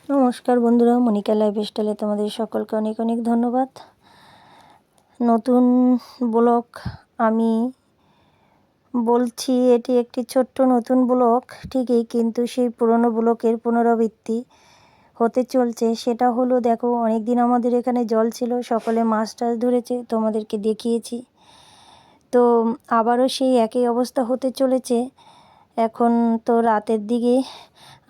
নমস্কার বন্ধুরা, মনিকা লাইফস্টাইলে তোমাদের সকলকে অনেক অনেক ধন্যবাদ। নতুন ব্লগ আমি বলছি, এটি একটি ছোট্ট নতুন ব্লগ ঠিকই, কিন্তু সেই পুরনো ব্লগের পুনরাবৃত্তি হতে চলছে। সেটা হলো, দেখো অনেক দিন আমাদের এখানে জল ছিল, সকলে মাছ টাছ ধরেছে, তোমাদেরকে দেখিয়েছি। তো আবারও সেই একই অবস্থা হতে চলেছে। এখন তো রাতের দিকে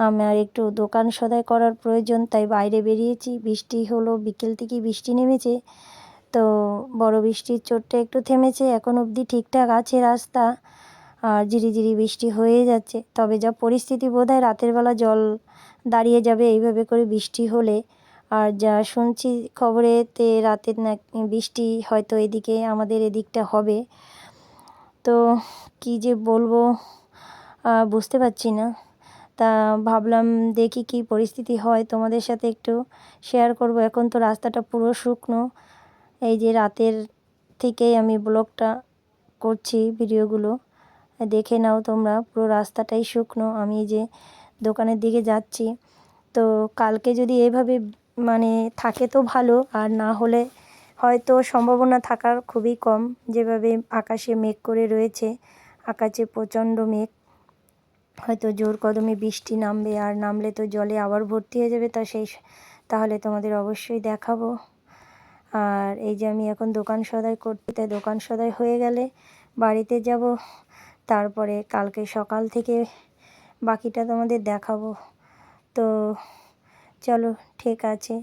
আমার একটু দোকান সদাই করার প্রয়োজন, তাই বাইরে বেরিয়েছি। বৃষ্টি হলো, বিকেল থেকে বৃষ্টি নেমেছে, তো বড় বৃষ্টির চোটটা একটু থেমেছে। এখন অবধি ঠিকঠাক আছে রাস্তা, আর ঝিরিঝিরি বৃষ্টি হয়ে যাচ্ছে। তবে যা পরিস্থিতি, বোধহয় রাতের বেলা জল দাঁড়িয়ে যাবে এইভাবে করে বৃষ্টি হলে। আর যা শুনছি খবরেতে, রাতের না বৃষ্টি হয়তো এদিকে আমাদের এদিকটা হবে। তো কি যে বলবো বুঝতে পারছি না। তা ভাবলাম দেখি কি পরিস্থিতি হয়, তোমাদের সাথে একটু শেয়ার করব। এখন তো রাস্তাটা পুরো শুকনো, এই যে রাতের থেকেই আমি ব্লগটা করছি, ভিডিওগুলো দেখে নাও তোমরা। পুরো রাস্তাটাই শুকনো। আমি যে দোকানের দিকে যাচ্ছি, তো কালকে যদি এইভাবে মানে থাকে তো ভালো, আর না হলে হয়তো সম্ভাবনা থাকার খুবই কম। যেভাবে আকাশে মেঘ করে রয়েছে, আকাশে প্রচণ্ড মেঘ, হয়তো জোর কদমে বৃষ্টি নামবে, আর নামলে তো জলে আবার ভর্তি হয়ে যাবে। তাহলে তোমাদের অবশ্যই দেখাবো। আর এই যে আমি এখন দোকান সদাই করতে, তাই দোকান সদাই হয়ে গেলে বাড়িতে যাব, তারপরে কালকে সকাল থেকে বাকিটা তোমাদের দেখাবো। তো চলো, ঠিক আছে।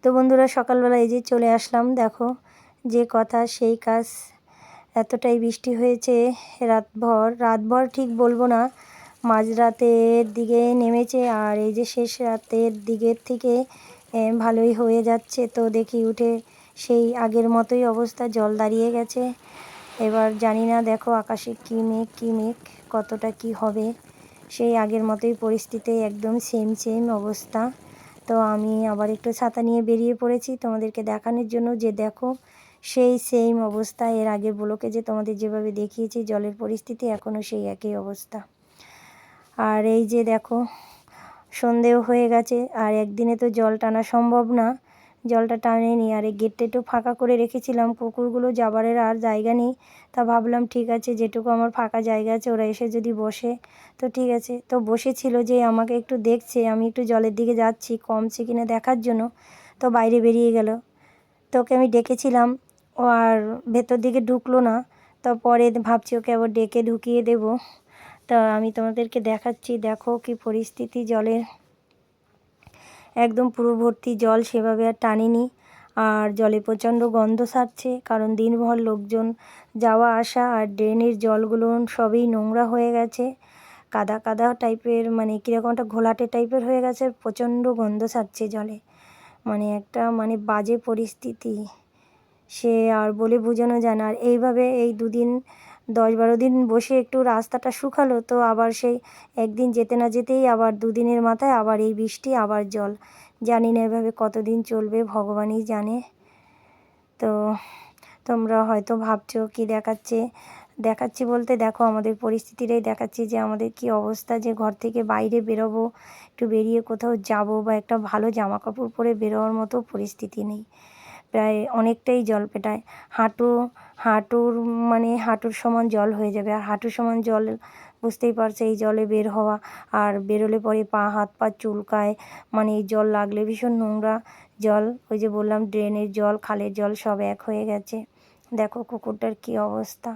তো বন্ধুরা, সকালবেলা এই যে চলে আসলাম, দেখো যে কথা সেই কাজ। এতটাই বৃষ্টি হয়েছে রাতভর ঠিক বলবো না, মাঝরাতের দিকে নেমেছে, আর এই যে শেষ রাতের দিকের থেকে ভালোই হয়ে যাচ্ছে। তো দেখি উঠে সেই আগের মতোই অবস্থা, জল দাঁড়িয়ে গেছে। এবার জানি না, দেখো আকাশে কী মেঘ কতটা কি হবে। সেই আগের মতোই পরিস্থিতি, একদম সেম অবস্থা। তো আমি আবার একটু ছাতা নিয়ে বেরিয়ে পড়েছি তোমাদেরকে দেখানোর জন্য, যে দেখো সেই সেম অবস্থা। এর আগের ব্লকে যে তোমাদের যেভাবে দেখিয়েছি জলের পরিস্থিতি, এখনও সেই একই অবস্থা। আর এই যে দেখো সন্ধেও হয়ে গেছে, আর একদিনে তো জল টানা সম্ভব না, জলটা টানেনি। আর এই গেটটা একটু ফাঁকা করে রেখেছিলাম, কুকুরগুলো যাবারের আর জায়গা নেই। তা ভাবলাম ঠিক আছে, যেটুকু আমার ফাঁকা জায়গা আছে ওরা এসে যদি বসে তো ঠিক আছে। তো বসেছিল, যে আমাকে একটু দেখছে আমি একটু জলের দিকে যাচ্ছি, কমছে কিনা দেখার জন্য, তো বাইরে বেরিয়ে গেল। তো ওকে আমি ডেকেছিলাম, ও আর ভেতর দিকে ঢুকলো না। তো পরে ভাবছি ওকে আবার ডেকে ঢুকিয়ে দেব। তা আমি তোমাদেরকে দেখাচ্ছি, দেখো কি পরিস্থিতি জলের, একদম পুরো ভর্তি জল, সেভাবে আর টানিনি। আর জলে প্রচণ্ড গন্ধ ছাড়ছে, কারণ দিনভর লোকজন যাওয়া আসা, আর ড্রেনের জলগুলো সবই নোংরা হয়ে গেছে, কাদা কাদা টাইপের, মানে কীরকম একটা ঘোলাটে টাইপের হয়ে গেছে। প্রচণ্ড গন্ধ ছাড়ছে জলে, মানে একটা বাজে পরিস্থিতি, সে আর বলে বোঝানো যায় না। আর এইভাবে এই 10-12 দিন বসে একটু রাস্তাটা শুকালো, তো আবার সেই একদিন যেতে না যেতেই আবার 2 দিনের মাথায় আবার এই বৃষ্টি, আবার জল। জানি না এভাবে কতদিন চলবে, ভগবানই জানে। তো তোমরা হয়তো ভাবছো কি দেখাচ্ছি বলতে, দেখো আমাদের পরিস্থিতিটাই দেখাচ্ছি, যে আমাদের কি অবস্থা, যে ঘর থেকে বাইরে বেরোবো, একটু বেরিয়ে কোথাও যাব, বা একটা ভালো জামা কাপড় পরে বেরোয়ার মতো পরিস্থিতি নেই। প্রায় অনেকটাই জল পেটায়, হাঁটুর সমান জল হয়ে যাবে। আর হাঁটুর সমান জল, বুঝতেই পারছো এই জলে বের হওয়া, আর বেরোলে পরে হাত পা চুলকায়, এই জল লাগলে ভীষণ নোংরা জল। ওই যে বললাম, ড্রেনের জল, খালের জল সব এক হয়ে গেছে। দেখো কুকুরটার কি অবস্থা।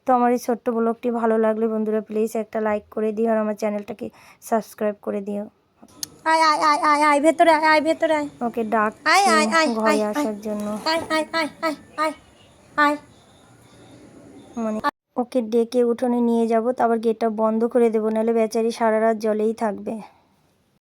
তো আমার এই ছোট্ট ব্লগটি ভালো লাগলে বন্ধুরা প্লিজ একটা লাইক করে দিও, আর আমার চ্যানেলটাকে সাবস্ক্রাইব করে দিও। আয় আয় আয় আয় আয় ভেতরে আয়, আয় ভেতরে আয়। ওকে ডাকছি ঘরে আসার জন্য, ওকে ডেকে উঠোনে নিয়ে যাব, তারপর গেটটা বন্ধ করে দেবো, নাহলে বেচারি সারা রাত জলেই থাকবে।